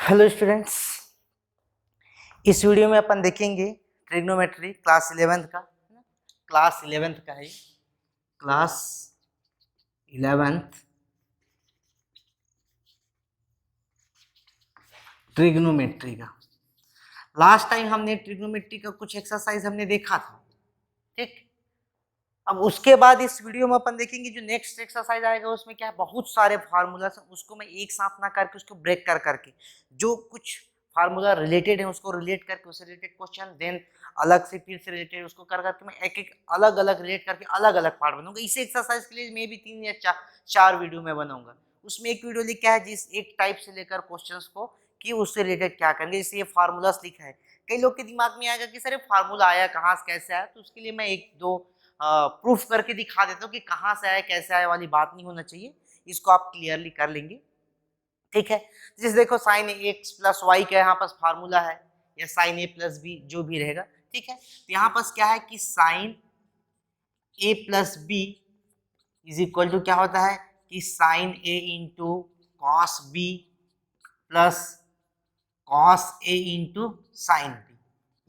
Hello students, इस video में अपन देखेंगे ट्रिग्नोमेट्री क्लास 11th का। क्लास 11th का है, क्लास 11th ट्रिग्नोमेट्री का। लास्ट टाइम हमने ट्रिग्नोमेट्री का कुछ एक्सरसाइज हमने देखा था, ठीक। अब उसके बाद इस वीडियो में अपन देखेंगे जो नेक्स्ट एक्सरसाइज आएगा उसमें क्या है, बहुत सारे फार्मूला है, उसको मैं एक साथ ना करके उसको ब्रेक कर करके जो कुछ फार्मूला रिलेटेड है उसको रिलेट करके उससे रिलेटेड क्वेश्चन, देन अलग से फिर से रिलेटेड उसको कर करके मैं एक एक अलग अलग रिलेट करके अलग अलग पार्ट बनाऊंगा। इसी एक्सरसाइज के लिए मैं भी 3 या 4 वीडियो में बनाऊंगा। उसमें एक वीडियो लिखा है जिस एक टाइप से लेकर क्वेश्चंस को कि उससे रिलेटेड क्या करेंगे, जैसे ये फार्मूलास लिखा है। कई लोग के दिमाग में आएगा कि सर ये फार्मूला आया कहाँ से, कैसे आया, तो उसके लिए मैं एक दो प्रूफ करके दिखा देता हूँ कि कहाँ से आया कैसे आया वाली बात नहीं होना चाहिए, इसको आप क्लियरली कर लेंगे, ठीक है। जैसे देखो साइन एक्स प्लस वाई का यहाँ पास फार्मूला है, या साइन ए प्लस बी जो भी रहेगा, ठीक है। तो यहाँ पास क्या है कि sine A plus B is equal to क्या होता है कि sine A into cos B plus cos A into sine B,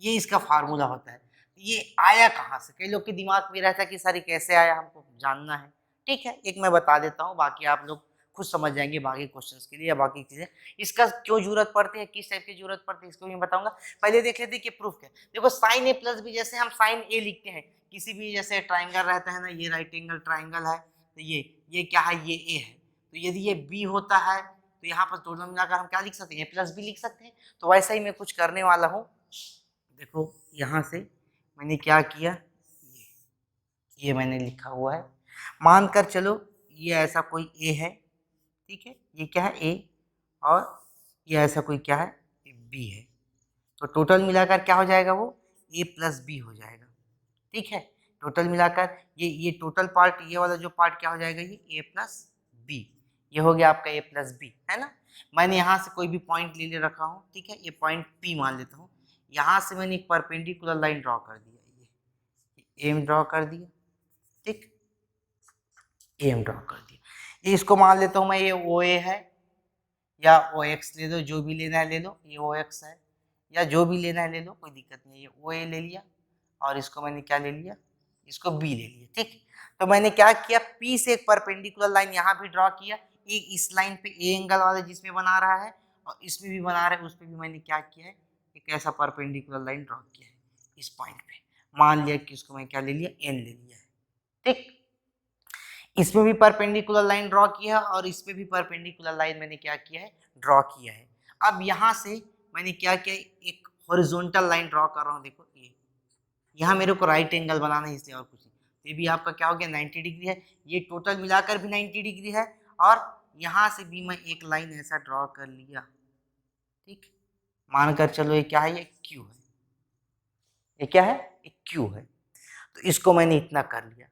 ये इसका फार्मूला होता है। ये आया कहाँ से, कई लोग के दिमाग में रहता है कि सर ये कैसे आया, हमको जानना है, ठीक है। एक मैं बता देता हूँ, बाकी आप लोग खुद समझ जाएंगे बाकी क्वेश्चंस के लिए या बाकी चीजें। इसका क्यों जरूरत पड़ती है, किस टाइप की जरूरत पड़ती है, इसको भी बताऊंगा। पहले देख लेते हैं कि प्रूफ क्या है। देखो साइन ए प्लस बी, जैसे हम साइन ए लिखते हैं, किसी भी जैसे ट्राइंगल रहता है ना, ये राइट एंगल ट्राइंगल है, तो ये क्या है, ये ए है। तो यदि ये बी होता है तो यहाँ पर दोनों मिलाकर हम क्या लिख सकते हैं, ए प्लस बी लिख सकते हैं। तो वैसा ही मैं कुछ करने वाला हूँ। देखो यहाँ से मैंने क्या किया, ये मैंने लिखा हुआ है, मानकर चलो ये ऐसा कोई ए है, ठीक है, ये क्या है ए, और ये ऐसा कोई क्या है बी है। तो टोटल मिलाकर क्या हो जाएगा, वो ए प्लस बी हो जाएगा, ठीक है। टोटल मिलाकर ये टोटल पार्ट, ये वाला जो पार्ट क्या हो जाएगा, ये ए प्लस बी, ये हो गया आपका ए प्लस बी, है ना। मैंने यहाँ से कोई भी पॉइंट ले रखा हूँ, ठीक है, ये पॉइंट पी मान लेता हूँ। यहाँ से मैंने एक परपेंडिकुलर लाइन ड्रॉ कर दिया, ये एम ड्रॉ कर दिया, ठीक, एम ड्रॉ कर दिया। इसको मान लेता हूँ मैं ये ओ ए है, या ओ एक्स ले लो, जो भी लेना है ले लो, ये ओ एक्स है, या जो भी लेना है ले लो, कोई दिक्कत नहीं है। ये ओ ए ले लिया और इसको मैंने क्या ले लिया, इसको बी ले लिया, ठीक। तो मैंने क्या किया, पी से एक परपेंडिकुलर लाइन यहाँ भी ड्रॉ किया, एक इस लाइन पे ए एंगल वाले जिसमें बना रहा है और इसमें भी बना रहा है, उस पर भी मैंने क्या किया है, एक ऐसा परपेंडिकुलर लाइन ड्रॉ किया है इस पॉइंट पे। मान लिया कि उसको मैं क्या ले लिया, एन ले लिया है, ठीक। इसमें भी परपेंडिकुलर लाइन ड्रॉ किया है और इसमें भी परपेंडिकुलर लाइन मैंने क्या किया है, ड्रॉ किया है। अब यहाँ से मैंने क्या किया, एक हॉरिजॉन्टल लाइन ड्रॉ कर रहा हूँ। देखो ये यहाँ मेरे को राइट एंगल बनाना है इसलिए, और कुछ नहीं। ये भी आपका क्या हो गया, 90 डिग्री है, ये टोटल मिलाकर भी 90 डिग्री है, और यहाँ से भी मैं एक लाइन ऐसा ड्रॉ कर लिया, ठीक। मानकर चलो ये क्या है, ये क्यू है, ये क्या है, ये क्यू है। तो इसको मैंने इतना कर लिया।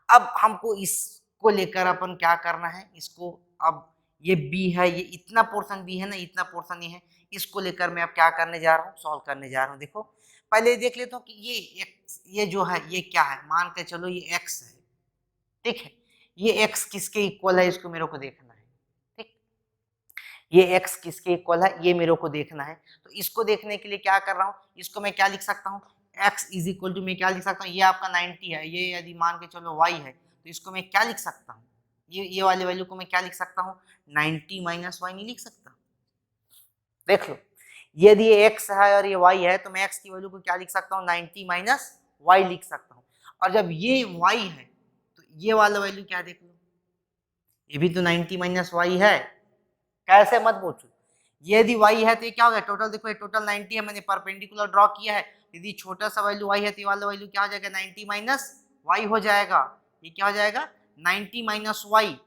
अब हमको इसको लेकर अपन क्या करना है, इसको अब ये बी है, ये इतना पोर्शन बी है ना, इतना पोर्शन ये है, इसको लेकर मैं अब क्या करने जा रहा हूँ, सॉल्व करने जा रहा हूँ। देखो पहले देख लेता हूँ कि ये एक्स, ये जो है ये क्या है, मान के चलो ये एक्स है, ठीक है। ये एक्स किसके इक्वल है, इसको मेरे को देखना है, ठीक। ये एक्स किसके इक्वल है, ये मेरे को देखना है। तो इसको देखने के लिए क्या कर रहा हूँ, इसको मैं क्या लिख सकता हूँ, x इज इक्वल टू मैं क्या लिख सकता हूँ, ये आपका 90 है, ये यदि मान के चलो y है, तो इसको मैं क्या लिख सकता हूँ, ये वाले वैल्यू को मैं क्या लिख सकता हूँ, 90 माइनस वाई नहीं लिख सकता। देख लो, यदि ये x है और ये y है, तो मैं x की वैल्यू को क्या लिख सकता हूँ, 90 माइनस वाई लिख सकता हूँ। और जब ये y है तो ये वाला वैल्यू क्या, देख लो, ये भी तो 90 माइनस वाई है, कैसे मत पूछो। यदि y है तो ये क्या हो गया, टोटल देखो ये टोटल 90 है, मैंने परपेंडिकुलर ड्रॉ किया है। यदि छोटा सा वैल्यू y है तो ये वाला वैल्यू क्या हो जाएगा, 90 माइनस वाई हो जाएगा। ये क्या हो जाएगा, 90 माइनस वाई,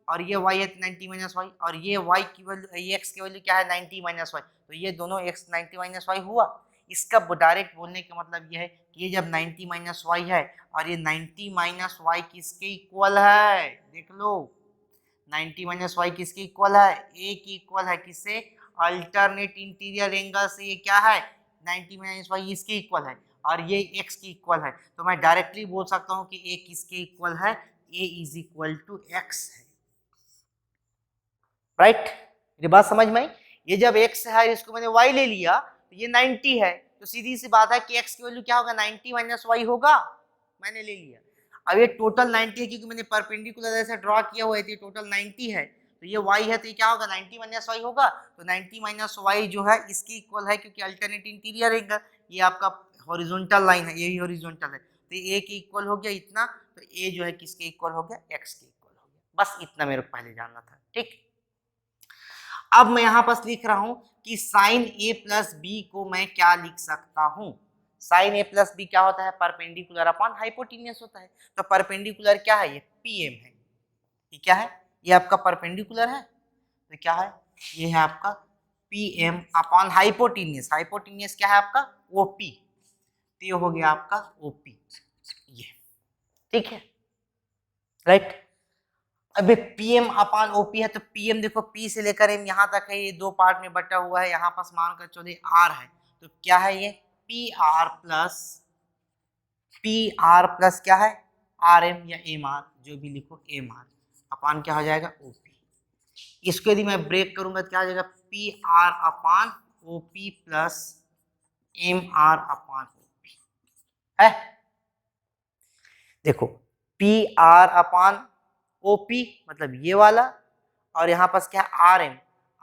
और ये y है 90 माइनस वाई, और ये y की वैल्यू, ये x की वैल्यू क्या है, 90 माइनस वाई। तो ये दोनों x 90 माइनस वाई हुआ। इसका डायरेक्ट बोलने का मतलब ये है कि ये जब 90 माइनस वाई है और ये 90 माइनस वाई किसके इक्वल है, देख लो 90 माइनस वाई किसके इक्वल है, ए की इक्वल है, किससे, अल्टरनेट इंटीरियर एंगल से ये क्या है, 90 माइनस वाई इसके इक्वल है, और ये x की इक्वल है। तो मैं डायरेक्टली बोल सकता हूँ कि a किसके इक्वल है, a is equal to x है, राइट। ये बात समझ में आई। ये जब x है इसको मैंने y ले लिया तो ये 90 है, तो सीधी सी बात है कि x की वैल्यू क्या होगा 90 माइनस y होगा, मैंने ले लिया। अब ये टोटल 90 है क्योंकि मैंने परपेंडिकुलर ऐसे ड्रॉ किया हुआ है, तो ये टोटल 90 है, तो ये y है, तो ये क्या होगा 90 माइनस y होगा, तो 90 माइनस y जो है इसकी इक्वल है, क्योंकि अल्टरनेट इंटीरियर एंगल, ये आपका हॉरिजॉन्टल लाइन है, ये भी हॉरिजॉन्टल है, तो a के इक्वल हो गया इतना, तो a जो है किसके इक्वल हो गया, x के इक्वल हो गया। बस इतना मेरे को पहले जानना था, ठीक। अब मैं यहां पर लिख रहा हूं कि साइन a प्लस बी को मैं क्या लिख सकता हूं, साइन a प्लस बी क्या होता है, परपेंडिकुलर अपॉन हाइपोटेन्यूस होता है, तो परपेंडिकुलर क्या है, ये pm है, ये क्या है, ये आपका परपेंडिकुलर है, तो क्या है, ये है आपका pm अपॉन हाइपोटेन्यूस, हाइपोटेन्यूस क्या है आपका op, तो ये हो गया आपका op, ये ठीक है, राइट। अब पीएम अपान ओपी है, तो पीएम देखो पी से लेकर एम यहाँ तक है, ये दो पार्ट में बटा हुआ है, यहाँ पास मान कर चलिए आर है, तो क्या है ये पी आर प्लस क्या है आर एम या एम आर, जो भी लिखो एम आर अपान क्या हो जाएगा ओपी। इसको यदि मैं ब्रेक करूंगा तो क्या हो जाएगा P R upon OP plus M R upon OP है। देखो पी आर अपान ओपी मतलब ये वाला, और यहाँ पास क्या है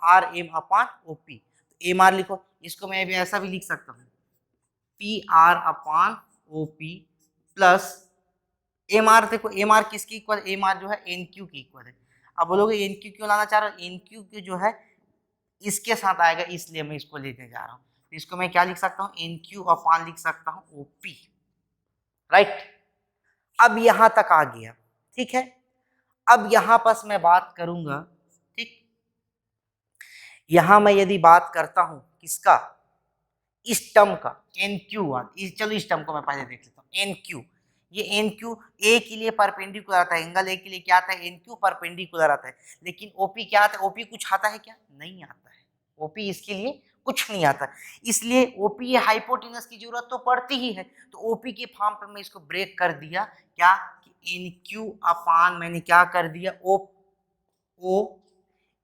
आर एम अपान ओपी, एम आर लिखो, इसको मैं भी ऐसा भी लिख सकता हूँ P R upon OP plus M R, देखो एम आर किसकी इक्वल, एम आर जो है एन क्यू की इक्वल है। अब बोलोगे एन क्यू क्यों लाना चाह रहा हूँ, एन क्यू के जो है इसके साथ आएगा इसलिए मैं इसको लेने जा रहा हूँ, तो इसको मैं क्या लिख सकता हूँ एन क्यू अपान लिख सकता हूँ ओपी, राइट। अब यहां तक आ गया, ठीक है। अब यहां पर मैं बात करूंगा, ठीक, यहां मैं यदि बात करता हूं किसका, इस टर्म का एन क्यू, चलो इस टर्म को मैं पहले देख लेता हूं एन क्यू, ये एन क्यू ए के लिए परपेंडिकुलर आता है, एंगल ए के लिए क्या आता है एन क्यू परपेंडिकुलर आता है, लेकिन ओपी क्या आता है, ओपी कुछ आता है क्या, नहीं आता है, ओपी इसके लिए कुछ नहीं आता, इसलिए ओपी ये हाइपोटेनस की जरूरत तो पड़ती ही है, तो ओपी के फॉर्म पे मैं इसको ब्रेक कर दिया, क्या एन क्यू अपान मैंने क्या कर दिया ओ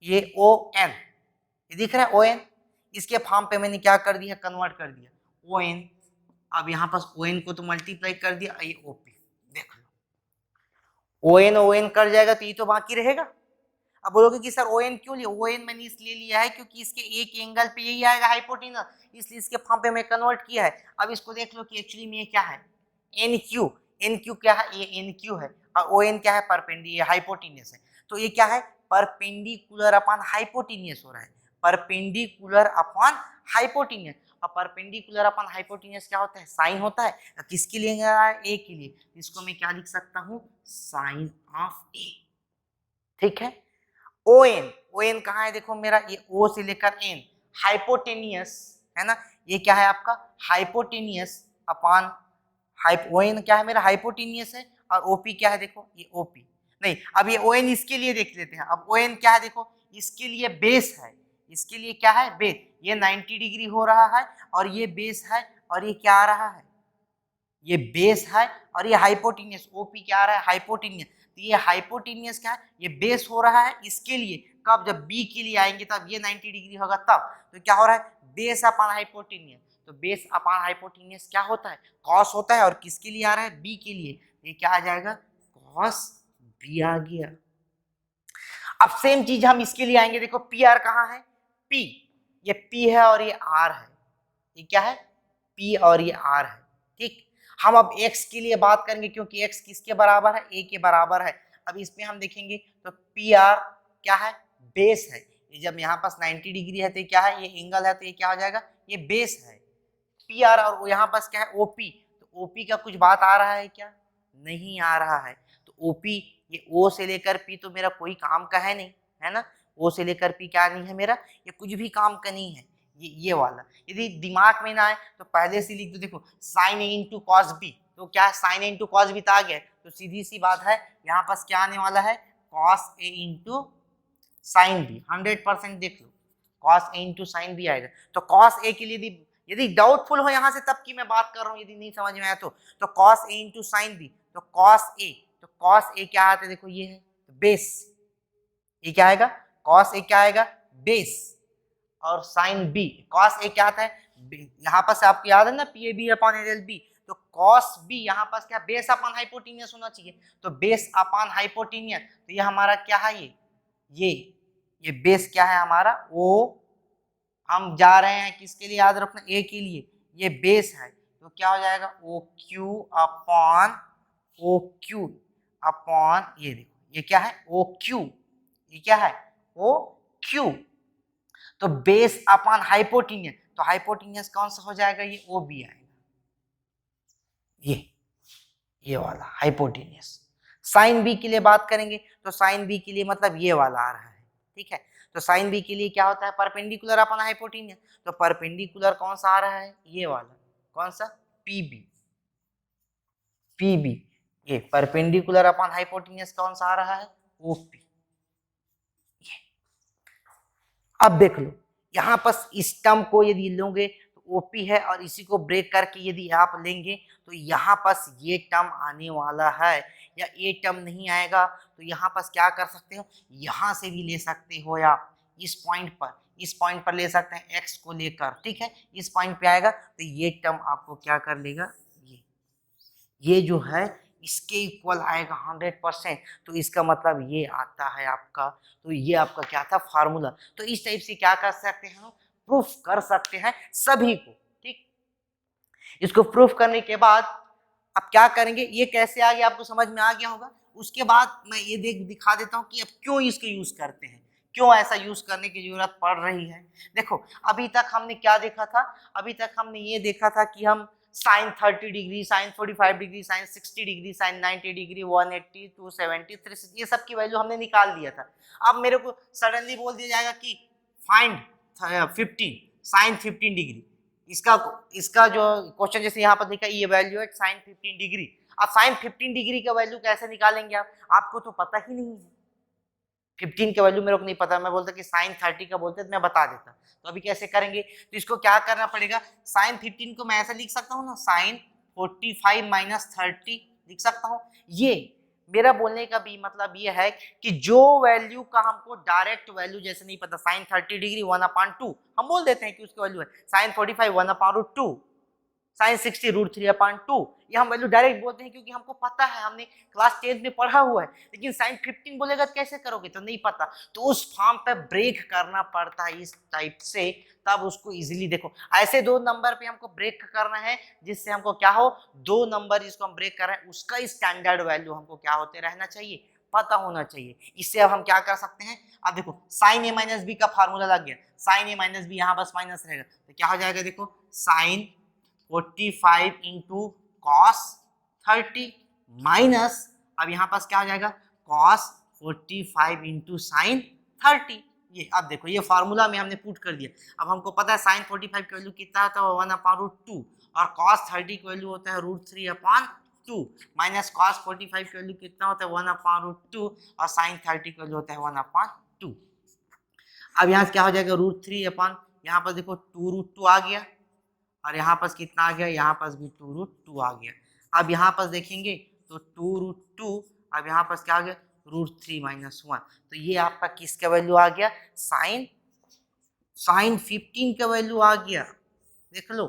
ये ओ एन, ये दिख रहा है ओ एन, इसके फॉर्म पे मैंने क्या कर दिया कन्वर्ट कर दिया ओ एन, अब यहाँ पास ओ एन को तो मल्टीप्लाई कर दिया, ये ओपी, देख लो ओ एन कर जाएगा तो ये तो बाकी रहेगा। अब बोलोगे कि सर ओ एन क्यों लिया, ओ एन मैंने इसलिए लिया है क्योंकि इसके एक एंगल पे यही आएगा हाइपोटेनस, इसलिए इसके फॉर्म पे मैं कन्वर्ट किया है। अब इसको देख लो कि एक्चुअली में ये क्या है एन क्यू क्या है, ये एन क्यू है, और ओ एन क्या है परपेंडिकुलर हाइपोटेनस है, तो ये क्या है परपेंडिकुलर अपॉन हाइपोटेनस हो रहा है, परपेंडिकुलर अपॉन हाइपोटेनस, और परपेंडिकुलर अपॉन हाइपोटेनस क्या होता है साइन होता है, किसके लिए ए के लिए, इसको मैं क्या लिख सकता हूँ साइन ऑफ ए, ठीक है। ओ एन कहाँ है, देखो मेरा ये ओ से लेकर एन हाइपोटेनियस है ना, ये क्या है आपका हाइपोटेनियस अपान ओ एन क्या है मेरा हाइपोटेनियस है, और ओपी क्या है देखो ये ओपी नहीं, अब ये ओ एन इसके लिए देख लेते हैं, अब ओ एन क्या है देखो इसके लिए बेस है, इसके लिए क्या है बेस, ये 90 डिग्री हो रहा है और ये बेस है, और ये क्या आ रहा है ये बेस है, और ये हाइपोटेनियस ओपी क्या आ रहा है हाइपोटेनियस, तो ये हाइपोटेनियस क्या है ये बेस हो रहा है इसके लिए, कब जब बी के लिए आएंगे तब ये 90 डिग्री होगा तब, तो क्या हो रहा है बेस अपान हाइपोटेनियस, तो बेस अपान हाइपोटेनियस क्या होता है कॉस होता है, और किसके लिए आ रहा है बी के लिए, ये क्या आ जाएगा कॉस बी आ गया। अब सेम चीज हम इसके लिए आएंगे, देखो पी आर कहाँ है पी, ये पी है और ये आर है, ये क्या है पी और ये आर है, ठीक। हम अब x के लिए बात करेंगे क्योंकि x किसके बराबर है a के बराबर है, अब इसमें हम देखेंगे तो पी आर क्या है बेस है, ये जब यहाँ पास 90 डिग्री है तो ये क्या है ये एंगल है, तो ये क्या हो जाएगा ये बेस है पी आर, और यहाँ पास क्या है ओपी, तो ओपी का कुछ बात आ रहा है क्या नहीं आ रहा है, तो ओपी ये ओ से लेकर पी तो मेरा कोई काम का है नहीं है ना, ओ से लेकर पी क्या नहीं है मेरा ये कुछ भी काम का नहीं है, ये वाला यदि दिमाग में ना आए तो पहले से लिख दो, देखो sign A into cos B, तो क्या है sign A into cos B आ गया, तो सीधी सी बात है यहाँ पास क्या आने वाला है cos A into sine B, 100% देख लो cos A into sine B आएगा, तो कॉस ए के लिए यदि डाउटफुल हो यहाँ से तब की मैं बात कर रहा हूँ, यदि नहीं समझ में आया तो cos A into sine B, तो कॉस ए क्या आता है देखो ये है तो बेस, ये क्या आएगा कॉस ए क्या आएगा बेस, और साइन बी, कॉस ए क्या आता है, यहाँ पर से आपको याद है ना P A B upon L B, तो कॉस बी यहाँ पास क्या बेस अपॉन हाइपोटेनियस होना चाहिए, तो बेस अपॉन हाइपोटेनियस, तो ये हमारा क्या है, ये बेस क्या है हमारा, ओ हम जा रहे हैं किसके लिए, याद रखना ए के लिए, ये बेस है, तो क्या हो जाएगा O Q upon O Q upon, ये देखो ये क्या है ओ क्यू, ये क्या है ओ क्यू, तो बेस अपॉन हाइपोटेनियस, तो हाइपोटेनियस कौन सा हो जाएगा, ये ओ बी आएगा, ये वाला हाइपोटेनियस। साइन बी के लिए बात करेंगे तो साइन बी के लिए मतलब ये वाला आ रहा है, ठीक है, तो साइन बी के लिए क्या होता है, परपेंडिकुलर अपॉन हाइपोटेनियस, तो परपेंडिकुलर कौन सा आ रहा है, ये वाला, कौन सा, पीबी, पीबी, ये परपेंडिकुलर अपॉन हाइपोटेनियस कौन सा आ रहा है, ओपी। अब देख लो यहां पर इस टर्म को यदि लोगे तो ओपी है, और इसी को ब्रेक करके यदि आप लेंगे तो यहाँ पास ये टर्म आने वाला है, या ये टर्म नहीं आएगा तो यहाँ पास क्या कर सकते हो, यहाँ से भी ले सकते हो आप, इस पॉइंट पर ले सकते हैं एक्स को लेकर, ठीक है, इस पॉइंट पे आएगा तो ये टर्म आपको क्या कर लेगा, ये जो है इसके इक्वल आएगा 100%, तो इसका मतलब ये आता है आपका, तो ये आपका क्या था फार्मूला, तो इस टाइप से क्या कर सकते हैं, प्रूफ कर सकते हैं सभी को, ठीक। इसको प्रूफ करने के बाद अब क्या करेंगे, ये कैसे आ गया आपको समझ में आ गया होगा, उसके बाद मैं ये दिखा देता हूँ कि अब क्यों इसको यूज करते हैं, क्यों ऐसा यूज करने की जरूरत पड़ रही है। देखो अभी तक हमने क्या देखा था, अभी तक हमने ये देखा था कि हम sine 30 degree, sine 45 degree, sine 60 degree, sine 90 degree, 180, 270, 360, ये सब की वैल्यू हमने निकाल दिया था। अब मेरे को सडनली बोल दिया जाएगा कि फाइंड 15 साइन 15 डिग्री, इसका जो क्वेश्चन जैसे यहाँ पर लिखा है इवैल्यूएट साइन 15 डिग्री, अब साइन 15 डिग्री का वैल्यू कैसे निकालेंगे आप, आपको तो पता ही नहीं है 15 का वैल्यू मेरे को नहीं पता, मैं बोलता कि साइन 30 का बोलते तो मैं बता देता, तो अभी कैसे करेंगे, तो इसको क्या करना पड़ेगा, साइन 15 को मैं ऐसा लिख सकता हूँ ना, साइन 45 माइनस 30 लिख सकता हूँ। ये मेरा बोलने का भी मतलब ये है कि जो वैल्यू का हमको डायरेक्ट वैल्यू जैसे नहीं पता, साइन 30 डिग्री 1/2 हम बोल देते हैं कि उसकी वैल्यू है, साइन 45 1/2, साइन 60 √3/2, ये हम वैल्यू डायरेक्ट बोलते हैं क्योंकि हमको पता है, हमने क्लास 10 में पढ़ा हुआ है। लेकिन साइन 15 बोलेगा तो कैसे करोगे, तो नहीं पता, तो उस फॉर्म पे ब्रेक करना पड़ता है इस टाइप से, तब उसको इजीली देखो ऐसे दो नंबर पे हमको ब्रेक करना है, जिससे हमको क्या हो, दो नंबर जिसको हम ब्रेक कर रहे हैं उसका स्टैंडर्ड वैल्यू हमको क्या होते रहना चाहिए, पता होना चाहिए। इससे अब हम क्या कर सकते हैं, अब देखो साइन ए माइनस बी का फार्मूला लग गया, साइन ए माइनस बी यहाँ बस माइनस रहेगा, तो क्या हो जाएगा, देखो साइन 45 इंटू कॉस 30 माइनस, अब यहाँ पास क्या हो जाएगा, कॉस 45 इंटू साइन 30, ये अब देखो ये फॉर्मूला में हमने पुट कर दिया। अब हमको पता है साइन 45 की वैल्यू कितना होता है 1/√2, और कॉस 30 की वैल्यू होता है √3/2, माइनस कॉस 45 की वैल्यू कितना होता है 1/√2, और साइन 30 की वैल्यू होता है 1/2। अब यहाँ से क्या हो जाएगा √3 यहाँ पर देखो 2√2 आ गया, और यहाँ पास कितना आ गया, यहाँ पास भी 2√2 आ गया। अब यहाँ पास देखेंगे तो 2√2, अब यहाँ पास क्या आ गया √3 - 1, तो ये आपका किसका वैल्यू आ गया, साइन 15 का वैल्यू आ गया, देख लो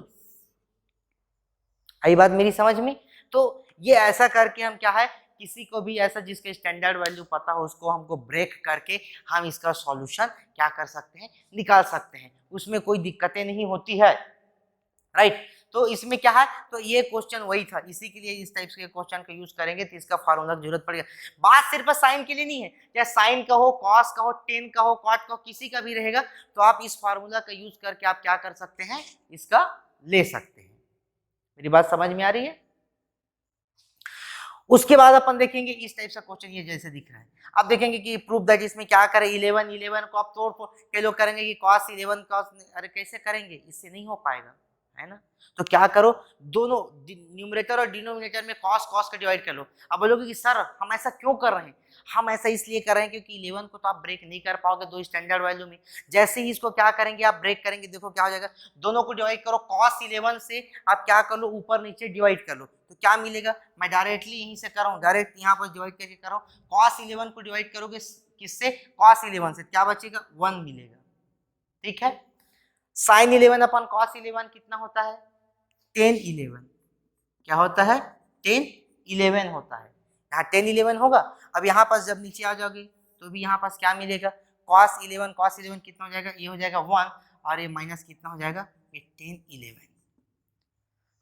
आई बात मेरी समझ में। तो ये ऐसा करके हम क्या है, किसी को भी ऐसा जिसके स्टैंडर्ड वैल्यू पता हो उसको हमको ब्रेक करके हम इसका सॉल्यूशन क्या कर सकते हैं, निकाल सकते हैं, उसमें कोई दिक्कतें नहीं होती है, राइट। तो इसमें क्या है, तो ये क्वेश्चन वही था, इसी के लिए इस टाइप के क्वेश्चन का यूज करेंगे तो इसका फार्मूला की जरूरत पड़ेगा। बात सिर्फ साइन के लिए नहीं है, चाहे साइन का हो, कॉस का हो, टेन का हो, कॉट का हो, किसी का भी रहेगा, तो आप इस फार्मूला का यूज करके आप क्या कर सकते हैं, इसका ले सकते हैं। मेरी बात समझ में आ रही है। उसके बाद अपन देखेंगे इस टाइप का क्वेश्चन ये जैसे दिख रहा है, अब देखेंगे कि प्रूफ दैट, इसमें क्या करें, 11 को आप तोड़ के लोग करेंगे कि cos 11 cos, अरे कैसे करेंगे, इससे नहीं हो पाएगा, है ना। तो क्या करो, दोनों न्यूमरेटर और डिनोमिनेटर में cos का डिवाइड कर लो। अब बोलोगे कि सर हम ऐसा क्यों कर रहे हैं, हम ऐसा इसलिए कर रहे हैं क्योंकि 11 को तो आप ब्रेक नहीं कर पाओगे दो स्टैंडर्ड वैल्यू में, जैसे ही इसको क्या करेंगे आप ब्रेक करेंगे, देखो क्या हो जाएगा, दोनों को डिवाइड करो, cos 11 से आप क्या कर लो, ऊपर नीचे डिवाइड कर लो, तो क्या मिलेगा, मैं डायरेक्टली यहीं से कर रहा हूँ, डायरेक्ट यहाँ पर डिवाइड करके कर रहा हूँ, cos 11 को डिवाइड करोगे किससे, cos 11 से क्या बचेगा 1 मिलेगा, ठीक है। साइन 11 अपन कॉस 11 कितना होता है, टेन 11, क्या होता है, टेन 11 होता है, यहाँ टेन 11 होगा। अब यहाँ पास जब नीचे आ जाओगे तो भी यहाँ पास क्या मिलेगा, कॉस 11 कितना हो जाएगा, ये हो जाएगा 1, और ये माइनस कितना हो जाएगा, ये टेन 11।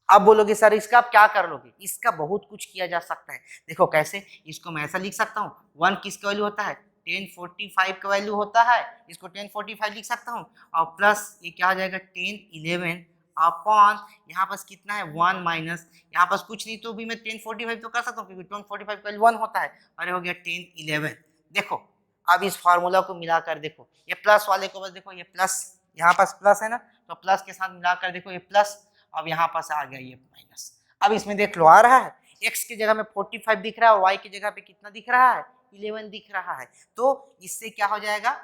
अब बोलोगे सर इसका आप क्या कर लोगे, इसका बहुत कुछ किया जा सकता है। देखो कैसे, इसको मैं ऐसा लिख सकता हूँ, 1 किसका वैल्यू होता है, 1045 का वैल्यू होता है, इसको 1045 लिख सकता हूँ, और प्लस ये क्या हो जाएगा 1011 अपॉन यहाँ पास कितना है 1 माइनस यहाँ पास कुछ नहीं तो भी मैं 1045 तो कर सकता हूँ क्योंकि 1045 का वैल्यू 1 होता है, अरे हो गया 1011। देखो अब इस फार्मूला को मिलाकर देखो, ये प्लस वाले को बस देखो, ये प्लस यहाँ पास प्लस है ना, तो प्लस के साथ मिलाकर देखो ये प्लस, अब यहाँ पास आ गया ये माइनस। अब इसमें देख लो आ रहा है, x की जगह में 45 दिख रहा है और y की जगह पे कितना दिख रहा है, 11 दिख रहा है। तो इससे क्या हो जाएगा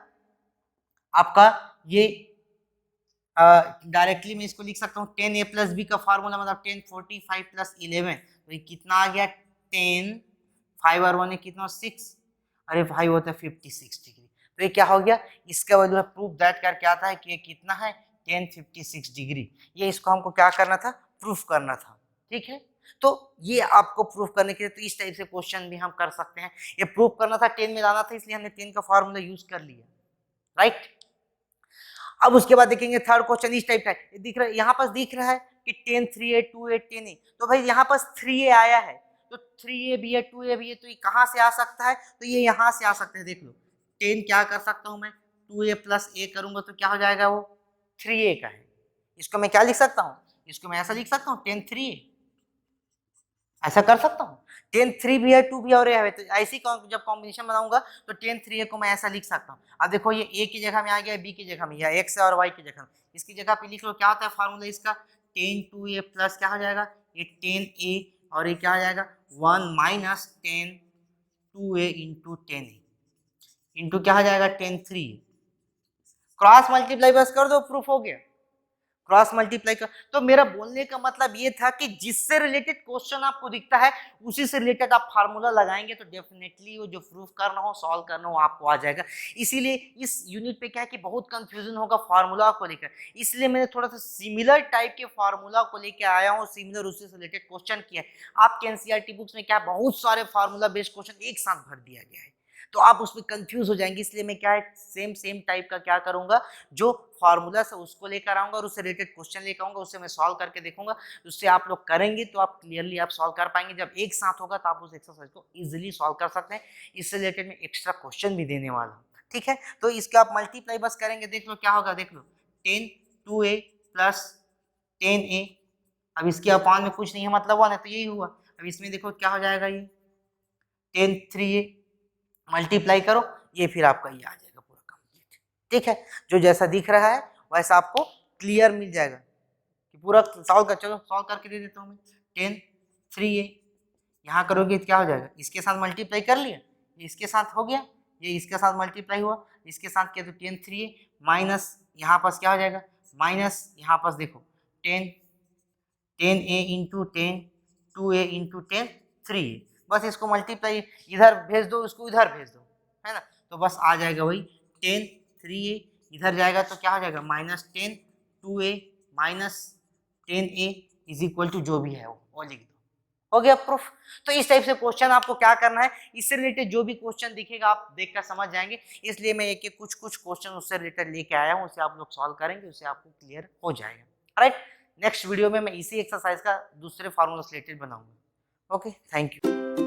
आपका, ये डायरेक्टली मैं इसको लिख सकता हूँ 10a प्लस बी का फार्मूला मतलब 1045 प्लस 11, तो ये कितना आ गया 10, 5 और 1 है कितना 6, अरे भाई होता है 56 डिग्री। तो ये क्या हो गया, इसका वैल्यू है प्रूफ दैट करके आता है कि ये कितना है 1056 डिग्री। ये इसको हमको क्या करना था, प्रूफ करना था, ठीक है। तो ये आपको प्रूफ करने के लिए तो इस टाइप से क्वेश्चन भी हम कर सकते हैं। ये प्रूफ करना था 10 में लाना था, इसलिए हमने 10 का फार्मूला यूज कर लिया, राइट। अब उसके बाद देखेंगे थर्ड क्वेश्चन इस टाइप का है, दिख रहा है यहाँ पास दिख रहा है कि 10 3a 2a 10a, तो भाई यहाँ पास 3a आया है तो 3a भी है 2a भी है, तो ये कहाँ से आ सकता है, तो ये यहाँ से आ सकता है। देख लो 10 क्या कर सकता हूँ मैं, 2a प्लस a करूंगा तो क्या हो जाएगा वो 3a का है। इसको मैं क्या लिख सकता हूँ, इसको मैं ऐसा लिख सकता हूँ 10 3a, ऐसा कर सकता हूँ। 10 3 भी है 2 भी और है, तो ऐसी जब कॉम्बिनेशन बनाऊंगा तो 10 3a को मैं ऐसा लिख सकता हूँ। अब देखो ये a की जगह में आ गया, b की जगह में, या x और y की जगह में, इसकी जगह पे लिख लो क्या होता है फार्मूला इसका 10 2a प्लस क्या हो जाएगा ये 10a, और ये क्या हो जाएगा 1 minus 10 2a into 10a into क्या हो जाएगा 10 3a, क्रॉस मल्टीप्लाई बस कर दो प्रूफ हो गया, क्रॉस मल्टीप्लाई कर। तो मेरा बोलने का मतलब ये था कि जिससे रिलेटेड क्वेश्चन आपको दिखता है उसी से रिलेटेड आप फार्मूला लगाएंगे तो डेफिनेटली वो जो प्रूफ करना हो सॉल्व करना हो आपको आ जाएगा। इसीलिए इस यूनिट पे क्या है कि बहुत कंफ्यूजन होगा फार्मूला को लेकर, इसलिए मैंने थोड़ा सा सिमिलर टाइप के फार्मूला को लेकर आया हूँ, सिमिलर उससे रिलेटेड क्वेश्चन किया है। आपके एनसीईआरटी बुक्स में क्या बहुत सारे फार्मूला बेस्ड क्वेश्चन एक साथ भर दिया गया है, तो आप उसमें कंफ्यूज हो जाएंगे। इसलिए मैं क्या है सेम टाइप का क्या करूंगा, जो फार्मूला से उसको लेकर आऊंगा और उससे रिलेटेड क्वेश्चन लेकर आऊंगा, उससे मैं सॉल्व करके देखूंगा। उससे आप लोग करेंगे तो आप क्लियरली आप सॉल्व कर पाएंगे। जब एक साथ होगा तो आप उस एक्सरसाइज को इजीली सॉल्व कर सकते हैं। इससे रिलेटेड मैं एक्स्ट्रा क्वेश्चन भी देने वाला हूँ, ठीक है। तो इसके आप मल्टीप्लाई बस करेंगे, देख लो क्या होगा, देख लो 10 2a प्लस 10a, अब इसके अपॉन में कुछ नहीं है मतलब 1 है तो यही हुआ। अब इसमें देखो क्या हो जाएगा, ये 10 3a मल्टीप्लाई करो, ये फिर आपका ये आ जाएगा पूरा कंप्लीट, ठीक है। जो जैसा दिख रहा है वैसा आपको क्लियर मिल जाएगा कि पूरा सॉल्व कर। चलो सॉल्व करके दे देता हूँ मैं, 10 3a यहाँ करोगे तो क्या हो जाएगा, इसके साथ मल्टीप्लाई कर लिया, ये इसके साथ हो गया, ये इसके साथ मल्टीप्लाई हुआ, इसके साथ किया तो 10 3a माइनस यहाँ पास क्या हो जाएगा, माइनस यहाँ पास देखो 10a into 10 2a into 10 3a, बस इसको मल्टीप्लाई इधर भेज दो, इसको इधर भेज दो, है ना, तो बस आ जाएगा वही 10 3a, इधर जाएगा तो क्या हो जाएगा minus 10 2a minus 10a is equal to जो भी है वो लिख दो, हो गया प्रूफ। तो इस टाइप से क्वेश्चन आपको क्या करना है, इससे रिलेटेड जो भी क्वेश्चन दिखेगा आप देखकर समझ जाएंगे। इसलिए मैं एक कुछ क्वेश्चन उससे रिलेटेड लेके आया हूँ, उसे आप लोग सॉल्व करेंगे, उससे आपको क्लियर हो जाएगा, राइट। नेक्स्ट वीडियो में मैं इसी एक्सरसाइज का दूसरे फार्मूला से रिलेटेड बनाऊंगा। Okay, thank you.